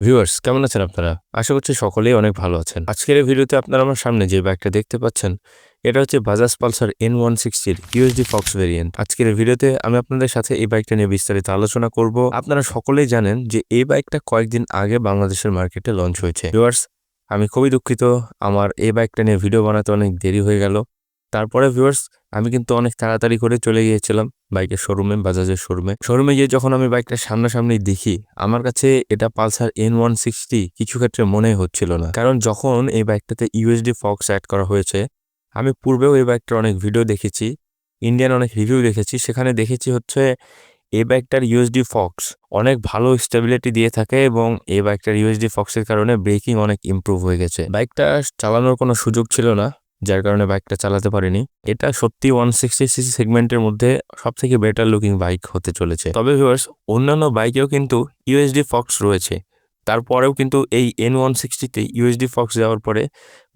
Viewers কেমন আছেন আপনারা? আশা করছি সকলেই অনেক ভালো আছেন। আজকের এই ভিডিওতে আপনারা আমার সামনে যে বাইকটা দেখতে পাচ্ছেন, এটা হচ্ছে বাজাজ পালসার N160 এর USD Fox ভেরিয়েন্ট। আজকের এই ভিডিওতে আমি আপনাদের সাথে এই বাইকটা নিয়ে বিস্তারিত আলোচনা করব। আপনারা সকলেই জানেন যে এই বাইকটা কয়েকদিন আগে বাংলাদেশের মার্কেটে লঞ্চ হয়েছে। ভিউয়ার্স আমি খুবই দুঃখিত, আমার এই বাইকটা নিয়ে ভিডিও বানাতে অনেক দেরি হয়ে গেল। তারপরে ভিউয়ার্স আমি কিন্তু অনেক তাড়াতাড়ি করে চলে গিয়েছিলাম বাইকের শোরুমে, বাজাজের শোরুমে। শোরুমে গিয়ে যখন আমি বাইকটা সামনাসামনি দেখি, আমার কাছে এটা পালসার N160 কিছু ক্ষেত্রে মনে হচ্ছিল না। কারণ যখন এই বাইকটাতে ইউএসডি ফক্স অ্যাড করা হয়েছে, আমি পূর্বেও এই বাইকটার অনেক ভিডিও দেখেছি, ইন্ডিয়ান অনেক রিভিউ দেখেছি। সেখানে দেখেছি হচ্ছে এই বাইকটার ইউএসডি ফক্স অনেক ভালো স্টেবিলিটি দিয়ে থাকে এবং এই বাইকটার ইউএসডি ফক্সের কারণে ব্রেকিং অনেক ইমপ্রুভ হয়ে গেছে। বাইকটা চালানোর কোনো সুযোগ ছিল না, যার কারণে বাইকটা চালাতে পারিনি। এটা সত্যি 160cc সেগমেন্টের মধ্যে সবথেকে বেটার লুকিং বাইক হতে চলেছে। তবে ভিউয়ার্স অন্যান্য বাইকেও কিন্তু ইউএসডি ফক্স রয়েছে, তারপরেও কিন্তু এই N160তে ইউএসডি ফক্স দেওয়ার পরে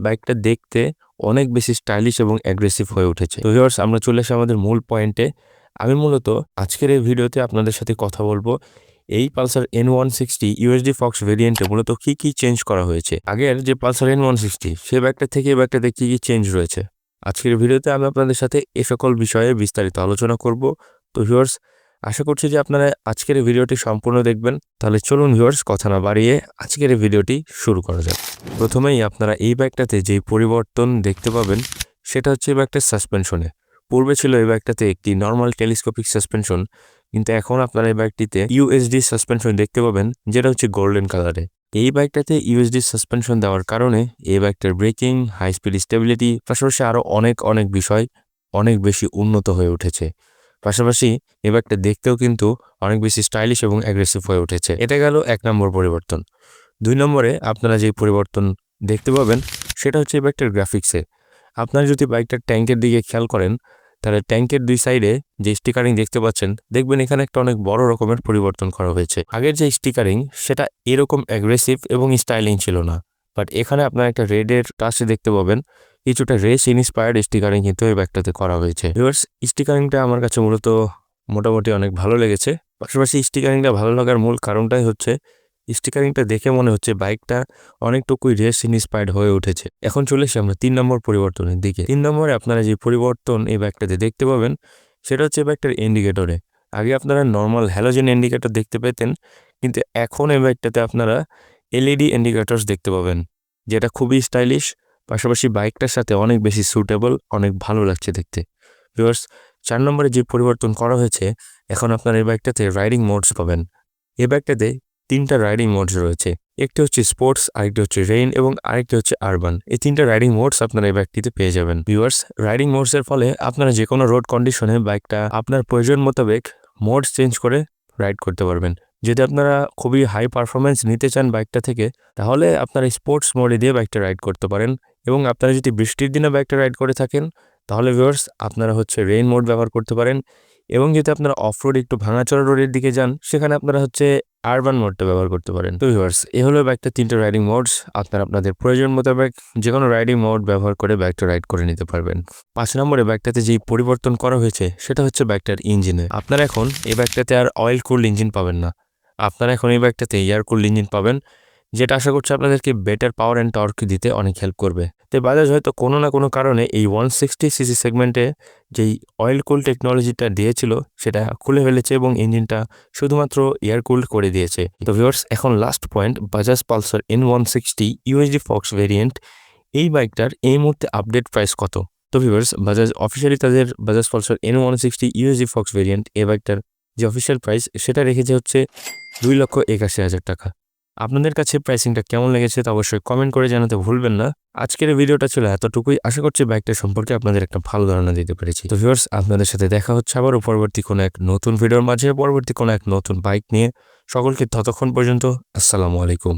বাইকটা দেখতে অনেক বেশি স্টাইলিশ এবং অ্যাগ্রেসিভ হয়ে উঠেছে। তো ভিউয়ার্স আমরা চলে আসি আমাদের মূল পয়েন্টে। আমি মূলত আজকের এই ভিডিওতে আপনাদের সাথে কথা বলবো এই পালসার N160 ইউএসডি ফক্স ভেরিয়েন্টে মূলত কি চেঞ্জ করা হয়েছে। আগের যে পালসার N160 সে বাইকটা থেকে এই বাইকটাতে কি চেঞ্জ রয়েছে, আজকের ভিডিওতে আমি আপনাদের সাথে এ সকল বিষয়ে বিস্তারিত আলোচনা করব। তো ভিউয়ার্স আশা করছি যে আপনারা আজকের এই ভিডিওটি সম্পূর্ণ দেখবেন। তাহলে চলুন ভিউয়ার্স কথা না বাড়িয়ে আজকের এই ভিডিওটি শুরু করা যাক। প্রথমেই আপনারা এই বাইকটাতে যেই পরিবর্তন দেখতে পাবেন সেটা হচ্ছে এই বাইকটার সাসপেনশনে। পূর্বে ছিল এই বাইকটাতে একটি নর্মাল টেলিস্কোপিক সাসপেনশন, কিন্তু এখন আপনারা এই বাইকটিতে ইউএসডি সাসপেনশন দেখতে পাবেন, যেটা হচ্ছে গোল্ডেন কালারে। এই বাইকটাতে ইউএসডি সাসপেনশন দেওয়ার কারণে এই বাইকটার ব্রেকিং, হাই স্পিড স্টেবিলিটি, পাশাপাশি আরও অনেক বিষয় অনেক বেশি উন্নত হয়ে উঠেছে। পাশাপাশি এই বাইকটা দেখতেও কিন্তু অনেক বেশি স্টাইলিশ এবং অ্যাগ্রেসিভ হয়ে উঠেছে। এটা গেল 1 নম্বর পরিবর্তন। 2 নম্বরে আপনারা যে পরিবর্তন দেখতে পাবেন সেটা হচ্ছে এই বাইকটার গ্রাফিক্সে। আপনারা যদি বাইকটার ট্যাঙ্কের দিকে খেয়াল করেন, তাহলে ট্যাঙ্কের 2 সাইডে যে স্টিকারিং দেখতে পাচ্ছেন, দেখবেন এখানে একটা অনেক বড় রকমের পরিবর্তন করা হয়েছে। আগের যে স্টিকারিং সেটা এরকম অ্যাগ্রেসিভ এবং স্টাইলিং ছিল না, বাট এখানে আপনারা একটা রেডের টাচে দেখতে পাবেন কিছুটা রেস ইন্সপায়ার্ড স্টিকারিং কিন্তু এই ব্যাগটাতে করা হয়েছে। ভিউয়ার্স স্টিকারিংটা আমার কাছে মোটামুটি অনেক ভালো লেগেছে। পাশাপাশি স্টিকারিংটা ভালো লাগার মূল কারণটাই হচ্ছে স্টিকারিংটা দেখে মনে হচ্ছে বাইকটা অনেকটুকুই রেস ইন্সপায়ার্ড হয়ে উঠেছে। এখন চলে এসে আমরা 3 নম্বর পরিবর্তনের দিকে। 3 নম্বরে আপনারা যে পরিবর্তন এই বাইকটাতে দেখতে পাবেন সেটা হচ্ছে বাইকটার ইন্ডিকেটরে। আগে আপনারা নর্মাল হ্যালোজেন ইন্ডিকেটর দেখতে পেতেন, কিন্তু এখন এই বাইকটাতে আপনারা এলইডি ইন্ডিকেটরস দেখতে পাবেন, যেটা খুবই স্টাইলিশ, পাশাপাশি বাইকটার সাথে অনেক বেশি সুটেবল, অনেক ভালো লাগছে দেখতে। ভিউয়ার্স 4 নম্বরে যে পরিবর্তন করা হয়েছে, এখন আপনারা এই বাইকটাতে রাইডিং মোডস পাবেন। এই বাইকটাতে 3টা রাইডিং মোডস রয়েছে। একটি হচ্ছে স্পোর্টস, আরেকটি হচ্ছে রেইন এবং আরেকটি হচ্ছে আরবান। এই 3টা রাইডিং মোডস আপনারা এই বাইকটিতে পেয়ে যাবেন। ভিউয়ার্স রাইডিং মোডসের ফলে আপনারা যে কোনো রোড কন্ডিশনে বাইকটা আপনার প্রয়োজন মোতাবেক মোড চেঞ্জ করে রাইড করতে পারবেন। যদি আপনারা খুবই হাই পারফরমেন্স নিতে চান বাইকটা থেকে, তাহলে আপনারা স্পোর্টস মোডে দিয়ে বাইকটা রাইড করতে পারেন। এবং আপনারা যদি বৃষ্টির দিনে বাইকটা রাইড করে থাকেন, তাহলে ভিউয়ার্স আপনারা হচ্ছে রেইন মোড ব্যবহার করতে পারেন। এবং যদি আপনারা অফ রোড একটু ভাঙাচোরা রোডের দিকে যান, সেখানে আপনারা হচ্ছে আরবান মোডটা ব্যবহার করতে পারেন। তো ভিউয়ার্স এ হলো বাইকটা 3টা রাইডিং মোডস। আপনারা আপনাদের প্রয়োজন মোতাবেক যে কোনো রাইডিং মোড ব্যবহার করে বাইকটা রাইড করে নিতে পারবেন। 5 নম্বরে বাইকটাতে যেই পরিবর্তন করা হয়েছে সেটা হচ্ছে বাইকটার ইঞ্জিনে। আপনারা এখন এই বাইকটাতে আর অয়েল কুলড ইঞ্জিন পাবেন না, আপনারা এখন এই বাইকটাতে এয়ার কুলড ইঞ্জিন পাবেন, যেটা আশা করছি আপনাদেরকে বেটার পাওয়ার অ্যান্ড টর্ক দিতে অনেক হেল্প করবে। তো বাজাজ হয়তো কোনো না কোনো কারণে এই 160cc সেগমেন্টে যেই অয়েল কুল টেকনোলজিটা দিয়েছিল সেটা খুলে ফেলেছে এবং ইঞ্জিনটা শুধুমাত্র এয়ার কুলড করে দিয়েছে। তো ভিউয়ার্স এখন last point, Bajaj Pulsar N160 USD Fox variant. এই বাইকটার এই মুহূর্তে আপডেট প্রাইস কত? তো ভিউয়ার্স বাজাজ অফিসিয়ালি তাদের Bajaj Pulsar N160 USD Fox variant এই বাইকটার যে অফিসিয়াল প্রাইস সেটা রেখেছে হচ্ছে 2,81,000 টাকা। আপনাদের কাছে প্রাইসিংটা কেমন লেগেছে তা অবশ্যই কমেন্ট করে জানাতে ভুলবেন না। আজকের ভিডিওটা ছিল এতটুকুই। আশা করছি বাইকটা সম্পর্কে আপনাদের একটা ভালো ধারণা দিতে পেরেছি। তো ভিউয়ার্স আপনাদের সাথে দেখা হচ্ছে আবার পরবর্তী কোনো এক নতুন ভিডিওর মাঝে, পরবর্তী কোনো এক নতুন বাইক নিয়ে। সকলকে ততক্ষণ পর্যন্ত আসসালামু আলাইকুম।